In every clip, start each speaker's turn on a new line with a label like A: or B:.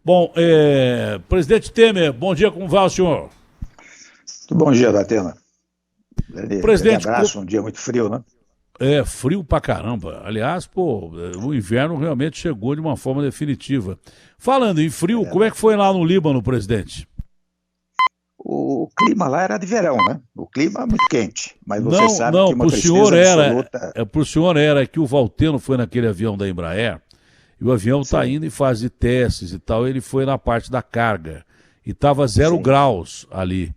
A: Bom, presidente Temer, bom dia, como vai o senhor?
B: Bom dia, Datena. Grande
A: Presidente,
B: abraço, um dia muito frio, né?
A: é frio pra caramba. Aliás, pô, o inverno realmente chegou de uma forma definitiva. Falando em
B: É
A: frio, como é que
B: verdade.
A: foi lá no Líbano, presidente?
B: O clima lá era de verão, né? O clima é muito quente, mas você
A: Não,
B: sabe que
A: não,
B: uma
A: pro senhor
B: tristeza
A: era,
B: absoluta.
A: pro senhor era que o Valteno foi naquele avião da Embraer, e o avião está
B: Sim,
A: indo em fase de testes e tal, ele foi na parte da carga, e estava 0 graus ali.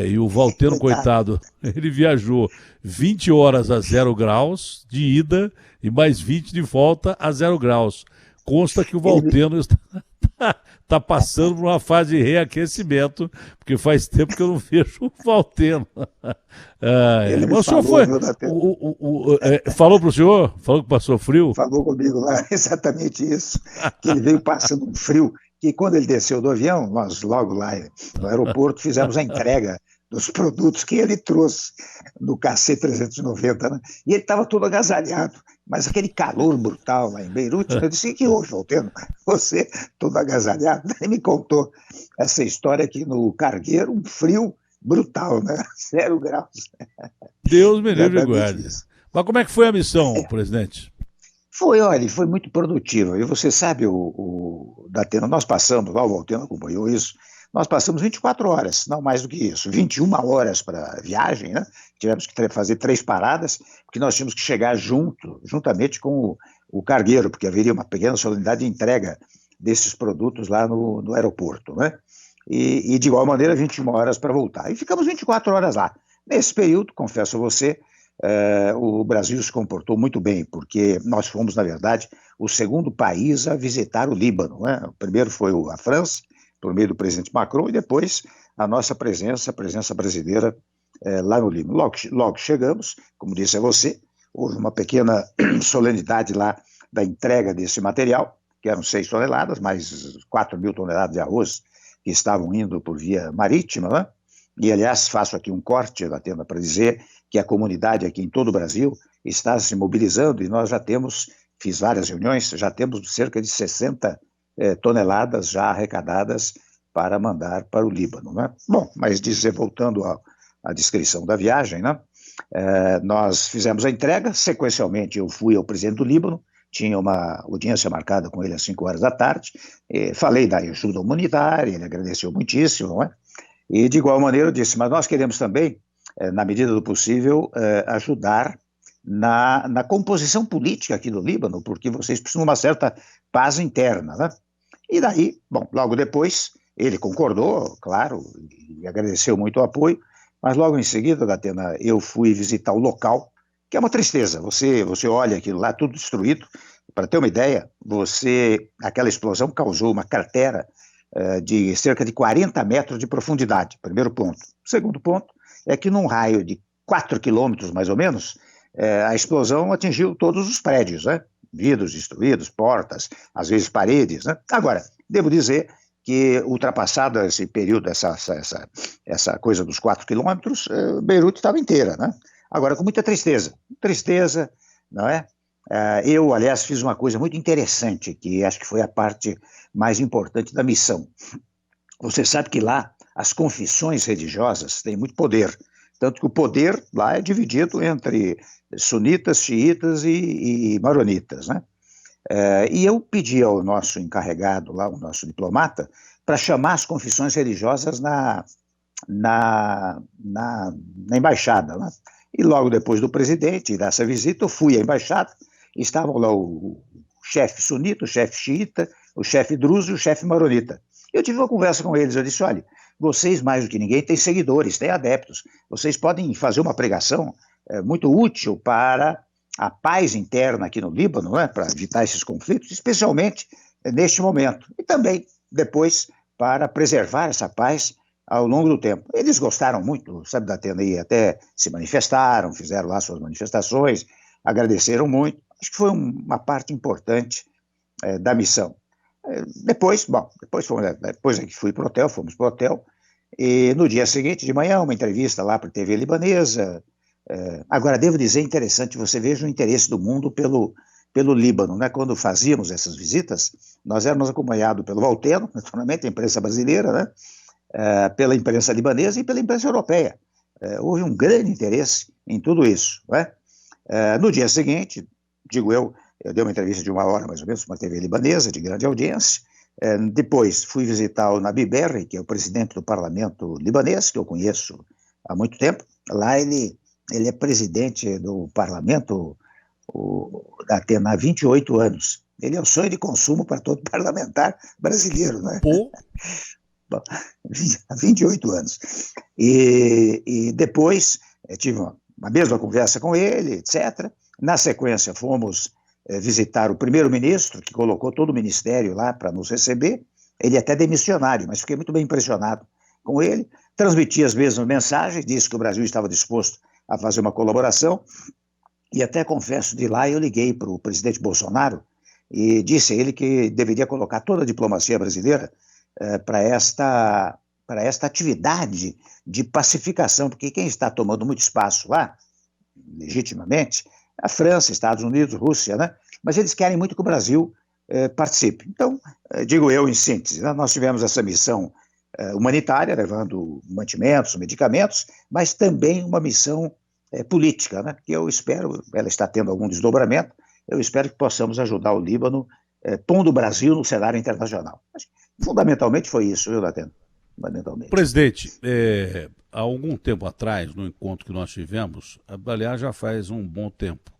A: E o Valteno,
B: coitado.
A: coitado, ele viajou 20 horas a 0 graus de ida e mais 20 de volta a 0 graus. Consta que o
B: Ele me,
A: Valteno está passando por uma fase de reaquecimento, porque faz tempo que eu não vejo o Valteno.
B: ele me
A: Mas o senhor
B: falou,
A: foi.
B: viu, Datena?
A: Falou para o senhor? Falou que passou frio?
B: Falou comigo lá exatamente isso, que ele veio passando um frio, que quando ele desceu do avião, nós logo lá no aeroporto fizemos a entrega dos produtos que ele trouxe no KC-390, né? E ele estava todo agasalhado, mas aquele calor brutal lá em Beirute, né? Eu disse, o que houve, Valteno? Você todo agasalhado? Ele me contou essa história aqui no Cargueiro, um frio brutal, né? 0 graus,
A: Deus me livre e
B: exatamente
A: guarde.
B: isso.
A: Mas como é que foi a missão, presidente?
B: Foi, olha, foi muito produtiva. E você sabe, Datena, nós passamos, lá o Valteno acompanhou isso, nós passamos 24 horas, não mais do que isso, 21 horas para a viagem, né? Tivemos que fazer 3 paradas, porque nós tínhamos que chegar juntamente com o cargueiro, porque haveria uma pequena solenidade de entrega desses produtos lá no aeroporto, né? E de igual maneira, 21 horas para voltar. E ficamos 24 horas lá. Nesse período, confesso a você, o Brasil se comportou muito bem, porque nós fomos, na verdade, o segundo país a visitar o Líbano, né? O primeiro foi a França, por meio do presidente Macron, e depois a nossa presença, a presença brasileira lá no Líbano. Logo chegamos, como disse a você, houve uma pequena solenidade lá da entrega desse material, que eram 6 toneladas, mais 4.000 toneladas de arroz que estavam indo por via marítima, né? E, aliás, faço aqui um corte da tenda para dizer que a comunidade aqui em todo o Brasil está se mobilizando e nós já temos, fiz várias reuniões, já temos cerca de 60 toneladas já arrecadadas para mandar para o Líbano, né? Bom, mas voltando à descrição da viagem, né? Nós fizemos a entrega, sequencialmente eu fui ao presidente do Líbano, tinha uma audiência marcada com ele às 5 horas da tarde, falei da ajuda humanitária, ele agradeceu muitíssimo, não é? E de igual maneira eu disse, mas nós queremos também, na medida do possível, ajudar na composição política aqui do Líbano, porque vocês precisam de uma certa paz interna, né? E daí, bom, logo depois, ele concordou, claro, e agradeceu muito o apoio, mas logo em seguida, Datena, eu fui visitar o local, que é uma tristeza, você olha aquilo lá, tudo destruído, para ter uma ideia, aquela explosão causou uma cratera de cerca de 40 metros de profundidade, primeiro ponto. Segundo ponto é que num raio de 4 quilômetros, mais ou menos, a explosão atingiu todos os prédios, né? Vidros destruídos, portas, às vezes paredes, né? Agora, devo dizer que ultrapassado esse período, essa coisa dos 4 quilômetros, Beirute estava inteira, né? Agora, com muita tristeza, não é? Eu, aliás, fiz uma coisa muito interessante, que acho que foi a parte mais importante da missão. Você sabe que lá as confissões religiosas têm muito poder, tanto que o poder lá é dividido entre sunitas, xiitas e maronitas, né? E eu pedi ao nosso encarregado lá, o nosso diplomata, para chamar as confissões religiosas na embaixada, né? E logo depois do presidente dessa visita, eu fui à embaixada, estavam lá o chefe sunita, o chefe xiita, o chefe druso e o chefe maronita. Eu tive uma conversa com eles, eu disse, olha, vocês mais do que ninguém têm seguidores, têm adeptos, vocês podem fazer uma pregação muito útil para a paz interna aqui no Líbano, né, para evitar esses conflitos, especialmente neste momento, e também depois para preservar essa paz ao longo do tempo. Eles gostaram muito, sabe, da Atena, e até se manifestaram, fizeram lá suas manifestações, agradeceram muito, acho que foi uma parte importante da missão. Depois é que fui para o hotel, fomos para o hotel, e no dia seguinte, de manhã, uma entrevista lá para a TV libanesa. Agora, devo dizer, interessante, você veja o interesse do mundo pelo Líbano, né? Quando fazíamos essas visitas, nós éramos acompanhados pelo Valteno, naturalmente, a imprensa brasileira, né? Pela imprensa libanesa e pela imprensa europeia. Houve um grande interesse em tudo isso, né? No dia seguinte, digo eu dei uma entrevista de 1 hora, mais ou menos, para uma TV libanesa, de grande audiência. Depois fui visitar o Nabi Berri, que é o presidente do parlamento libanês, que eu conheço há muito tempo. Lá ele é presidente do parlamento da Atena há 28 anos. Ele é o sonho de consumo para todo parlamentar brasileiro, né?
A: Pô.
B: Bom, há 28 anos. E depois tive uma mesma conversa com ele, etc. Na sequência, fomos visitar o primeiro-ministro, que colocou todo o ministério lá para nos receber. Ele é até demissionário, mas fiquei muito bem impressionado com ele. Transmiti as mesmas mensagens, disse que o Brasil estava disposto a fazer uma colaboração. E até confesso, de lá eu liguei para o presidente Bolsonaro e disse a ele que deveria colocar toda a diplomacia brasileira para esta atividade de pacificação, porque quem está tomando muito espaço lá, legitimamente, a França, Estados Unidos, Rússia, né? Mas eles querem muito que o Brasil participe. Então, digo eu em síntese, né? Nós tivemos essa missão humanitária, levando mantimentos, medicamentos, mas também uma missão política, né? Que eu espero, ela está tendo algum desdobramento, eu espero que possamos ajudar o Líbano, pondo o Brasil no cenário internacional. Fundamentalmente foi isso, viu, Datena? Fundamentalmente.
A: Presidente, há algum tempo atrás, no encontro que nós tivemos, aliás, já faz um bom tempo,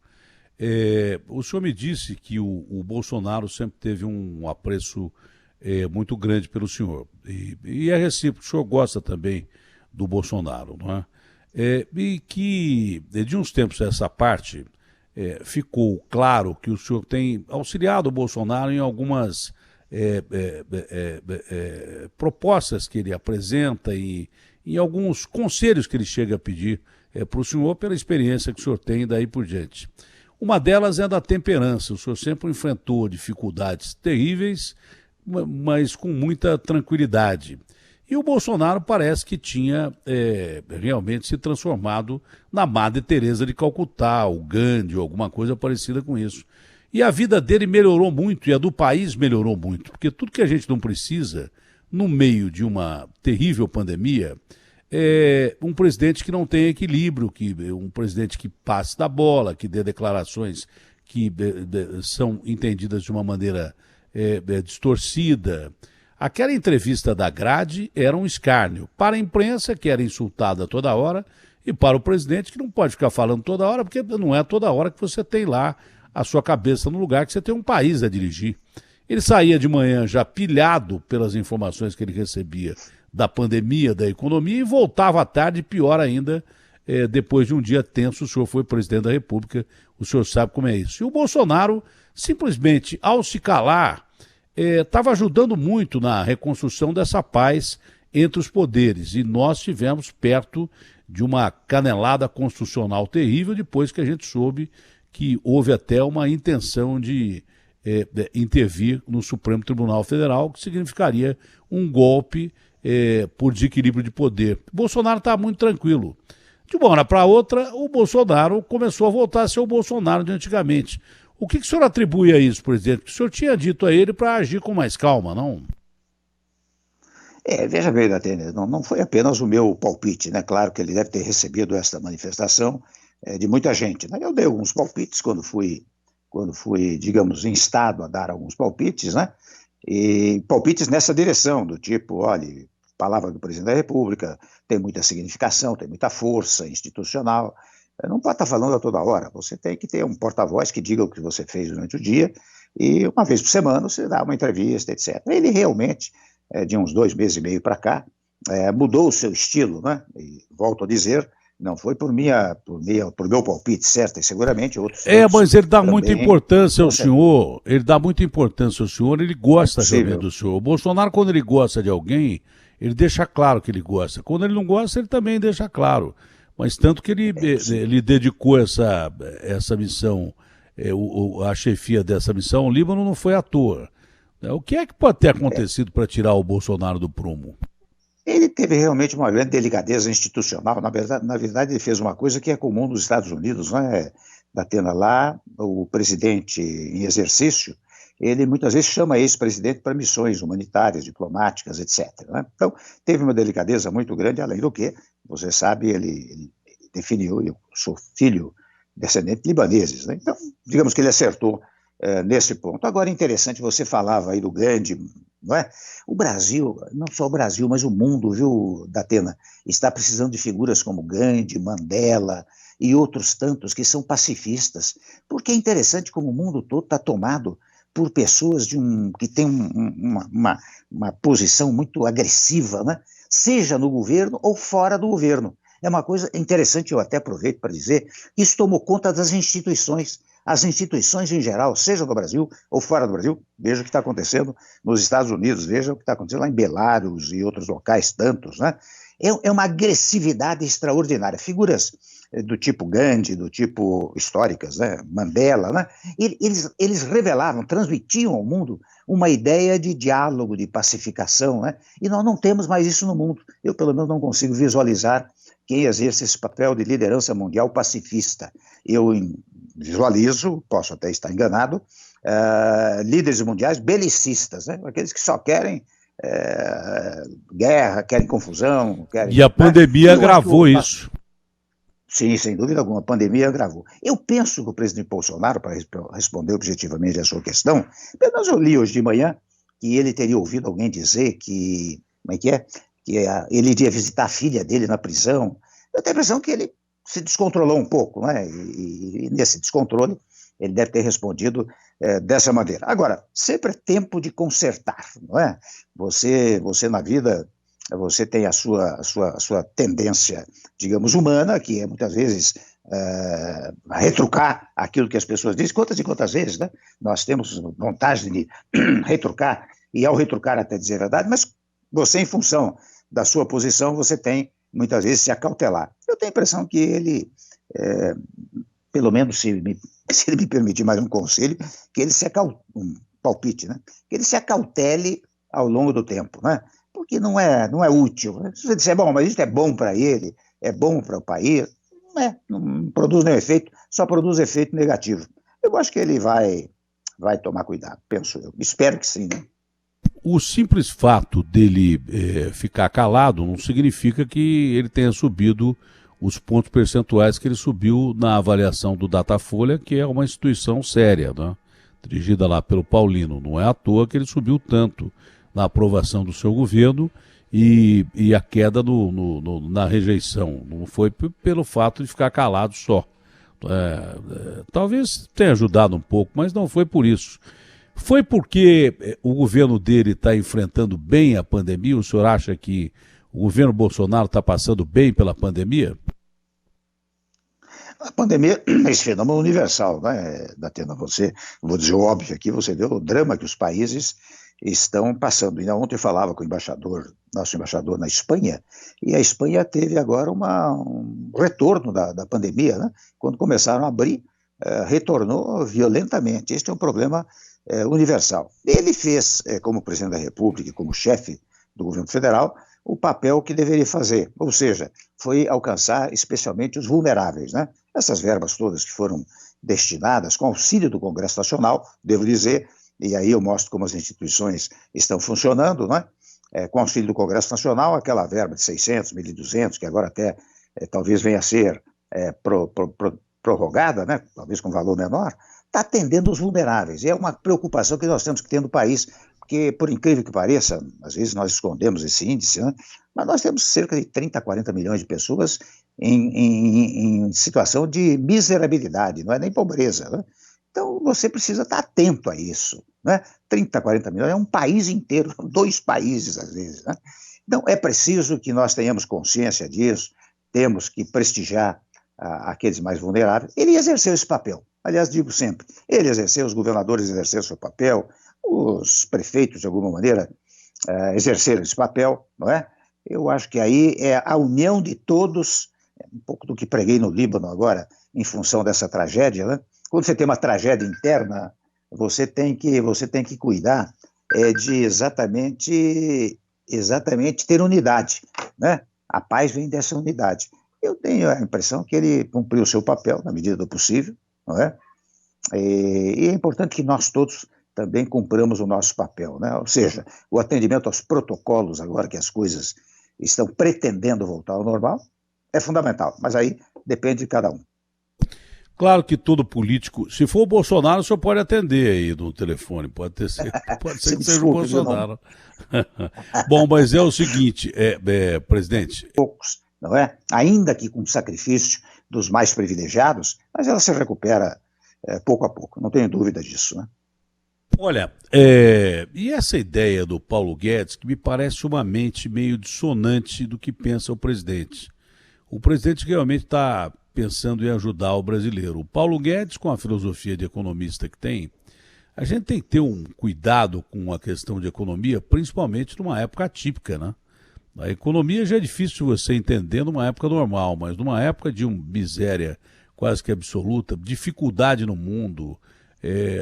A: o senhor me disse que o Bolsonaro sempre teve um apreço muito grande pelo senhor. E é recíproco, o senhor gosta também do Bolsonaro, não é? E que, de uns tempos a essa parte, ficou claro que o senhor tem auxiliado o Bolsonaro em algumas propostas que ele apresenta e em alguns conselhos que ele chega a pedir para o senhor pela experiência que o senhor tem daí por diante. Uma delas é da temperança. O senhor sempre enfrentou dificuldades terríveis, mas com muita tranquilidade. E o Bolsonaro parece que tinha realmente se transformado na Madre Teresa de Calcutá, o Gandhi, ou alguma coisa parecida com isso. E a vida dele melhorou muito, e a do país melhorou muito, porque tudo que a gente não precisa, no meio de uma terrível pandemia, é um presidente que não tem equilíbrio, um presidente que passe da bola, que dê declarações que são entendidas de uma maneira distorcida. Aquela entrevista da grade era um escárnio para a imprensa, que era insultada toda hora, e para o presidente, que não pode ficar falando toda hora, porque não é toda hora que você tem lá a sua cabeça no lugar, que você tem um país a dirigir. Ele saía de manhã já pilhado pelas informações que ele recebia da pandemia, da economia, e voltava à tarde, pior ainda, depois de um dia tenso. O senhor foi presidente da República, o senhor sabe como é isso. E o Bolsonaro, simplesmente, ao se calar, estava ajudando muito na reconstrução dessa paz entre os poderes. E nós estivemos perto de uma canelada constitucional terrível depois que a gente soube que houve até uma intenção de intervir no Supremo Tribunal Federal, que significaria um golpe por desequilíbrio de poder. Bolsonaro está muito tranquilo. De uma hora para outra, o Bolsonaro começou a voltar a ser o Bolsonaro de antigamente. O que o senhor atribui a isso, presidente? Porque o senhor tinha dito a ele para agir com mais calma, não?
B: Veja bem, Datena, não foi apenas o meu palpite, né? Claro que ele deve ter recebido essa manifestação de muita gente, né? Eu dei alguns palpites quando fui, digamos, instado a dar alguns palpites, né? E palpites nessa direção, do tipo, olha, palavra do presidente da República tem muita significação, tem muita força institucional. Não pode estar falando a toda hora, você tem que ter um porta-voz que diga o que você fez durante o dia, e uma vez por semana você dá uma entrevista, etc. Ele realmente, de uns 2 meses e meio para cá, mudou o seu estilo, né? E volto a dizer, não foi por meu palpite, certo, e seguramente outros.
A: Mas ele dá muita importância ao senhor, ele gosta realmente do senhor. O Bolsonaro, quando ele gosta de alguém, ele deixa claro que ele gosta. Quando ele não gosta, ele também deixa claro. Mas tanto que ele dedicou essa missão, a chefia dessa missão ao Líbano, não foi à toa. O que é que pode ter acontecido para tirar o Bolsonaro do prumo?
B: Ele teve realmente uma grande delicadeza institucional. Na verdade, ele fez uma coisa que é comum nos Estados Unidos, né? Datena, lá o presidente em exercício, ele muitas vezes chama ex-presidente para missões humanitárias, diplomáticas, etc. Né? Então, teve uma delicadeza muito grande, além do que, você sabe, ele definiu, eu sou filho descendente de libaneses, né? Então, digamos que ele acertou nesse ponto. Agora, interessante, você falava aí do Gandhi, não é? O Brasil, não só o Brasil, mas o mundo, viu, Datena, está precisando de figuras como Gandhi, Mandela e outros tantos que são pacifistas, porque é interessante como o mundo todo está tomado por pessoas que têm uma posição muito agressiva, né? Seja no governo ou fora do governo. É uma coisa interessante, eu até aproveito para dizer, isso tomou conta das instituições. As instituições em geral, seja no Brasil ou fora do Brasil, veja o que está acontecendo nos Estados Unidos, veja o que está acontecendo lá em Belarus e outros locais tantos, né? É uma agressividade extraordinária. Figuras do tipo Gandhi, do tipo históricas, né? Mandela, né? Eles revelavam, transmitiam ao mundo uma ideia de diálogo, de pacificação, né? E nós não temos mais isso no mundo. Eu, pelo menos, não consigo visualizar quem exerce esse papel de liderança mundial pacifista. Eu visualizo, posso até estar enganado, líderes mundiais belicistas, né? Aqueles que só querem guerra, querem confusão. Querem,
A: e a pandemia agravou isso.
B: Sim, sem dúvida alguma, a pandemia agravou. Eu penso que o presidente Bolsonaro, para responder objetivamente a sua questão, pelo menos eu li hoje de manhã que ele teria ouvido alguém dizer que, como é que é? Que ele iria visitar a filha dele na prisão. Eu tenho a impressão que ele se descontrolou um pouco, né? E nesse descontrole ele deve ter respondido dessa maneira. Agora, sempre é tempo de consertar, não é? Você na vida, você tem a sua tendência, digamos, humana, que é muitas vezes retrucar aquilo que as pessoas dizem, quantas e quantas vezes, né? Nós temos vontade de retrucar, e ao retrucar até dizer a verdade, mas você, em função da sua posição, você tem, muitas vezes, se acautelar. Eu tenho a impressão que ele, pelo menos se ele me permitir mais um conselho, que ele um palpite, né? Que ele se acautele ao longo do tempo, né? Porque não é útil. Né? Se você disser, bom, mas isso é bom para ele, é bom para o país, não produz nenhum efeito, só produz efeito negativo. Eu acho que ele vai tomar cuidado, penso eu. Espero que sim, né?
A: O simples fato dele ficar calado não significa que ele tenha subido os pontos percentuais que ele subiu na avaliação do Datafolha, que é uma instituição séria, né? Dirigida lá pelo Paulino. Não é à toa que ele subiu tanto na aprovação do seu governo e a queda na rejeição. Não foi pelo fato de ficar calado só. Talvez tenha ajudado um pouco, mas não foi por isso. Foi porque o governo dele está enfrentando bem a pandemia? O senhor acha que o governo Bolsonaro está passando bem pela pandemia?
B: A pandemia é esse fenômeno universal, né, Datena? Vou dizer o óbvio aqui, você vê o drama que os países estão passando. Ainda ontem eu falava com o nosso embaixador na Espanha, e a Espanha teve agora um retorno da pandemia, né? Quando começaram a abrir, retornou violentamente. Este é um problema universal. Ele fez, como presidente da República, como chefe do governo federal, o papel que deveria fazer, ou seja, foi alcançar especialmente os vulneráveis, né? Essas verbas todas que foram destinadas com auxílio do Congresso Nacional, devo dizer, e aí eu mostro como as instituições estão funcionando, né? Com auxílio do Congresso Nacional, aquela verba de 600, 1.200, que agora até talvez venha a ser prorrogada, né? Talvez com valor menor, está atendendo os vulneráveis. E é uma preocupação que nós temos que ter no país, porque, por incrível que pareça, às vezes nós escondemos esse índice, né? Mas nós temos cerca de 30, 40 milhões de pessoas em situação de miserabilidade, não é nem pobreza, né? Então, você precisa estar atento a isso, né? 30, 40 milhões é um país inteiro, 2 países às vezes, né? Então, é preciso que nós tenhamos consciência disso, temos que prestigiar aqueles mais vulneráveis. Ele exerceu esse papel, aliás, digo sempre, ele exerceu, os governadores exerceram seu papel, os prefeitos, de alguma maneira, exerceram esse papel, não é? Eu acho que aí é a união de todos, um pouco do que preguei no Líbano agora, em função dessa tragédia, né? Quando você tem uma tragédia interna, você tem que cuidar de exatamente ter unidade, né? A paz vem dessa unidade. Eu tenho a impressão que ele cumpriu o seu papel na medida do possível, não é? E é importante que nós todos também cumpramos o nosso papel, né? Ou seja, o atendimento aos protocolos, agora que as coisas estão pretendendo voltar ao normal, é fundamental, mas aí depende de cada um.
A: Claro que todo político, se for o Bolsonaro, o senhor pode atender aí no telefone, pode ser que seja o Bolsonaro. Bom, mas é o seguinte, presidente...
B: Poucos, não é? Ainda que com sacrifício dos mais privilegiados, mas ela se recupera pouco a pouco, não tenho dúvida disso, né?
A: Olha, e essa ideia do Paulo Guedes, que me parece uma mente meio dissonante do que pensa o presidente. O presidente realmente está pensando em ajudar o brasileiro. O Paulo Guedes, com a filosofia de economista que tem, a gente tem que ter um cuidado com a questão de economia, principalmente numa época atípica, né? A economia já é difícil você entender numa época normal, mas numa época de miséria quase que absoluta, dificuldade no mundo...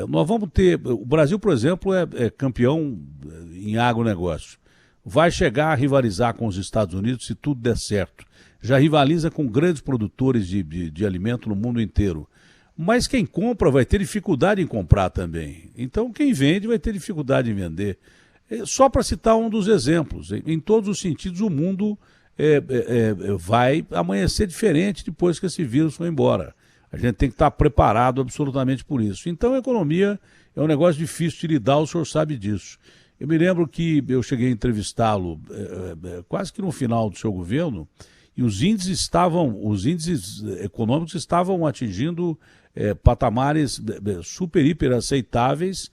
A: nós vamos ter... O Brasil, por exemplo, é campeão em agronegócio. Vai chegar a rivalizar com os Estados Unidos se tudo der certo. Já rivaliza com grandes produtores de alimento no mundo inteiro. Mas quem compra vai ter dificuldade em comprar também. Então quem vende vai ter dificuldade em vender. Só para citar um dos exemplos, em todos os sentidos o mundo vai amanhecer diferente depois que esse vírus foi embora. A gente tem que estar preparado absolutamente por isso. Então a economia é um negócio difícil de lidar, o senhor sabe disso. Eu me lembro que eu cheguei a entrevistá-lo quase que no final do seu governo, e os índices econômicos estavam atingindo patamares super, hiper aceitáveis,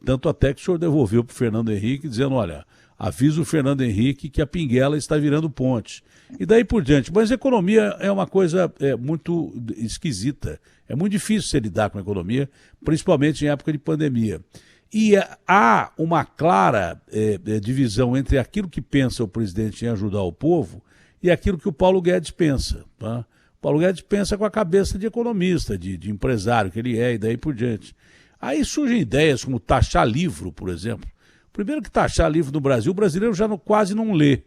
A: tanto até que o senhor devolveu para o Fernando Henrique, dizendo, olha, avisa o Fernando Henrique que a pinguela está virando ponte. E daí por diante. Mas a economia é uma coisa muito esquisita. É muito difícil você lidar com a economia, principalmente em época de pandemia. E há uma clara divisão entre aquilo que pensa o presidente em ajudar o povo e aquilo que o Paulo Guedes pensa. Tá? O Paulo Guedes pensa com a cabeça de economista, de empresário que ele é e daí por diante. Aí surgem ideias como taxar livro, por exemplo. Primeiro que taxar livro no Brasil, o brasileiro já quase não lê.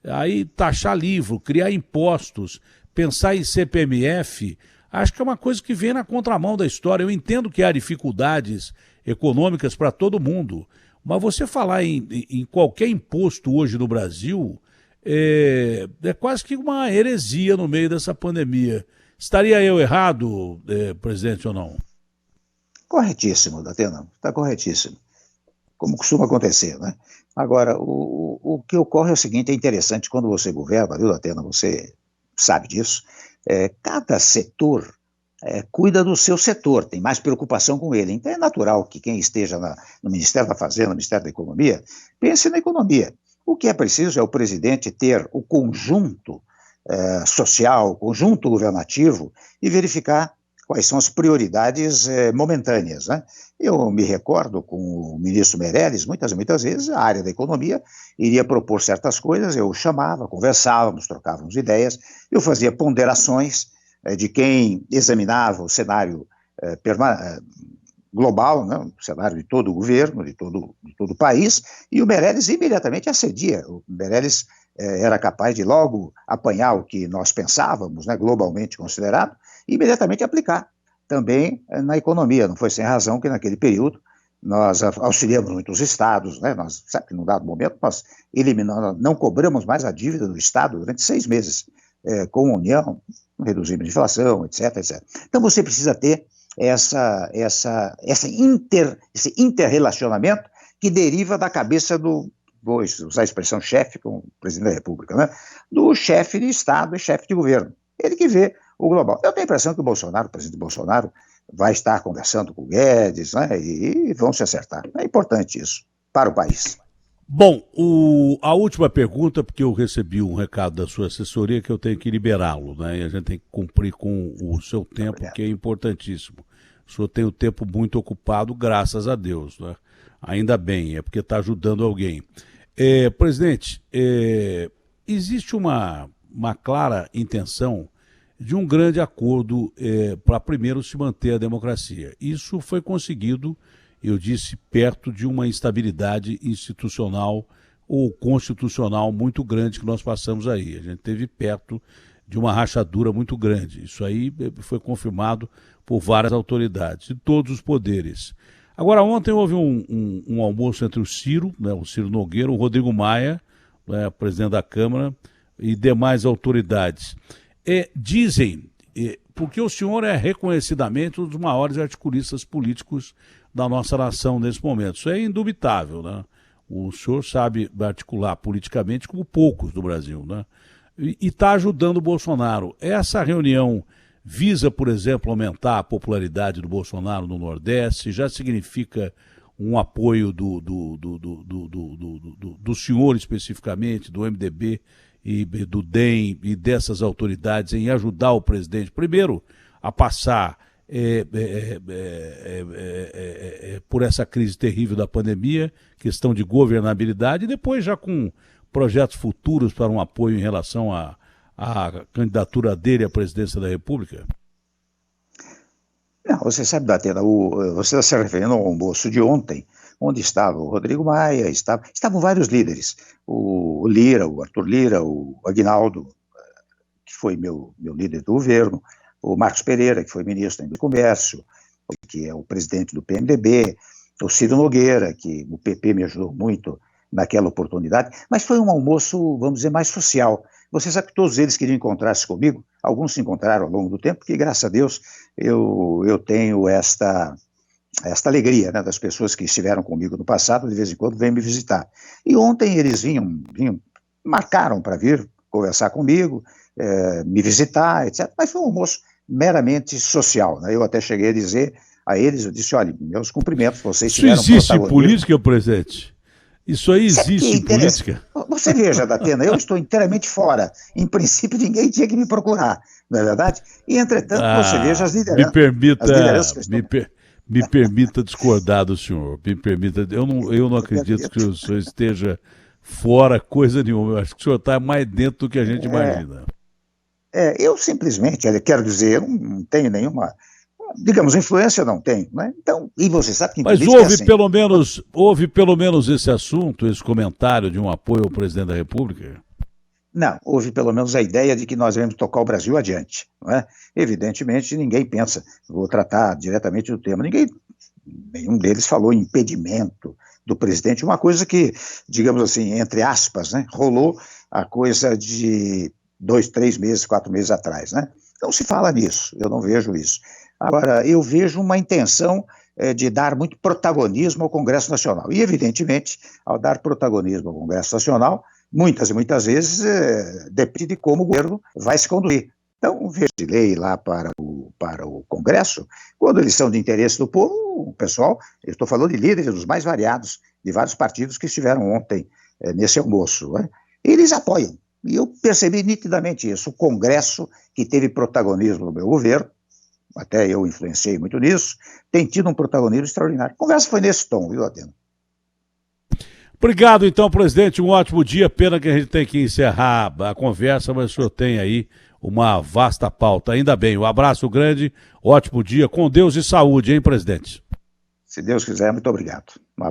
A: Aí taxar livro, criar impostos, pensar em CPMF, acho que é uma coisa que vem na contramão da história. Eu entendo que há dificuldades econômicas para todo mundo, mas você falar em qualquer imposto hoje no Brasil é quase que uma heresia no meio dessa pandemia. Estaria eu errado, presidente, ou não?
B: Corretíssimo, Datena, está corretíssimo. Como costuma acontecer, né? Agora, o que ocorre é o seguinte, é interessante, quando você governa, viu, Datena, você sabe disso, cada setor cuida do seu setor, tem mais preocupação com ele, então é natural que quem esteja no Ministério da Fazenda, no Ministério da Economia, pense na economia. O que é preciso é o presidente ter o conjunto social, o conjunto governativo e verificar quais são as prioridades momentâneas, né? Eu me recordo com o ministro Meirelles, muitas vezes a área da economia iria propor certas coisas, eu chamava, conversávamos, trocávamos ideias, eu fazia ponderações de quem examinava o cenário global, né? O cenário de todo o governo, de todo o país, e o Meirelles imediatamente acedia. O Meirelles era capaz de logo apanhar o que nós pensávamos, né, globalmente considerado, e imediatamente aplicar também na economia. Não foi sem razão que naquele período nós auxiliamos muitos estados, né? Nós, sabe que num dado momento nós eliminamos, não cobramos mais a dívida do Estado durante 6 meses com a União, reduzimos a inflação, etc, etc. Então você precisa ter esse interrelacionamento que deriva da cabeça vou usar a expressão chefe, como o presidente da República, né? Do chefe de Estado e chefe de governo. Ele que vê o global. Eu tenho a impressão que o presidente Bolsonaro, vai estar conversando com o Guedes, né, e vão se acertar. É importante isso para o país.
A: Bom, a última pergunta, porque eu recebi um recado da sua assessoria que eu tenho que liberá-lo, né, e a gente tem que cumprir com o seu tempo, que é importantíssimo. O senhor tem o tempo muito ocupado, graças a Deus, né? Ainda bem, é porque está ajudando alguém. Presidente, existe uma clara intenção de um grande acordo para primeiro se manter a democracia. Isso foi conseguido, eu disse, perto de uma instabilidade institucional ou constitucional muito grande que nós passamos aí. A gente esteve perto de uma rachadura muito grande. Isso aí foi confirmado por várias autoridades, de todos os poderes. Agora, ontem houve um almoço entre o Ciro, né, o Ciro Nogueira, o Rodrigo Maia, né, presidente da Câmara, e demais autoridades. Dizem, porque o senhor é reconhecidamente um dos maiores articulistas políticos da nossa nação nesse momento. Isso é indubitável, né? O senhor sabe articular politicamente como poucos do Brasil, né? E está ajudando o Bolsonaro. Essa reunião visa, por exemplo, aumentar a popularidade do Bolsonaro no Nordeste? Já significa um apoio do senhor especificamente, do MDB e do DEM e dessas autoridades em ajudar o presidente, primeiro, a passar por essa crise terrível da pandemia, questão de governabilidade, e depois já com projetos futuros para um apoio em relação à candidatura dele à presidência da República?
B: Não, você sabe, Datena, você está se referindo ao almoço de ontem, onde estava o Rodrigo Maia, estavam vários líderes, o Lira, o Arthur Lira, o Aguinaldo, que foi meu líder do governo, o Marcos Pereira, que foi ministro do Comércio, que é o presidente do PMDB, o Ciro Nogueira, que o PP me ajudou muito naquela oportunidade, mas foi um almoço, vamos dizer, mais social. Você sabe que todos eles queriam encontrar-se comigo, alguns se encontraram ao longo do tempo, porque, graças a Deus, eu tenho esta alegria, né, das pessoas que estiveram comigo no passado, de vez em quando vêm me visitar. E ontem eles marcaram para vir conversar comigo, me visitar, etc. Mas foi um almoço meramente social, né? Eu até cheguei a dizer a eles, eu disse, olha, meus cumprimentos, vocês tiveram
A: protagonismo. Isso existe em política, presidente? Isso aí existe em política?
B: Você veja, Datena, eu estou inteiramente fora. Em princípio, ninguém tinha que me procurar, não é verdade? E, entretanto, você veja as lideranças.
A: Me permita discordar do senhor. Eu não acredito que o senhor esteja fora coisa nenhuma. Eu acho que o senhor está mais dentro do que a gente imagina.
B: Eu simplesmente, quero dizer, eu não tenho nenhuma, digamos, influência não tenho, né? Então, e você sabe que...
A: Mas houve pelo menos esse assunto, esse comentário de um apoio ao presidente da República?
B: Não, houve pelo menos a ideia de que nós devemos tocar o Brasil adiante, não é? Evidentemente, ninguém pensa, vou tratar diretamente do tema, nenhum deles falou em impedimento do presidente, uma coisa que, digamos assim, entre aspas, né, rolou a coisa de 2, 3 meses, 4 meses atrás, né? Não se fala nisso, eu não vejo isso. Agora, eu vejo uma intenção de dar muito protagonismo ao Congresso Nacional. E, evidentemente, ao dar protagonismo ao Congresso Nacional, muitas e muitas vezes depende de como o governo vai se conduzir. Então, veja de lei lá para o Congresso, quando eles são de interesse do povo, o pessoal, eu estou falando de líderes dos mais variados, de vários partidos que estiveram ontem nesse almoço, né? Eles apoiam. E eu percebi nitidamente isso. O Congresso, que teve protagonismo no meu governo, até eu influenciei muito nisso, tem tido um protagonismo extraordinário. A conversa foi nesse tom, viu, Atena?
A: Obrigado, então, presidente. Um ótimo dia. Pena que a gente tem que encerrar a conversa, mas o senhor tem aí uma vasta pauta. Ainda bem. Um abraço grande, ótimo dia, com Deus e saúde, hein, presidente?
B: Se Deus quiser, muito obrigado.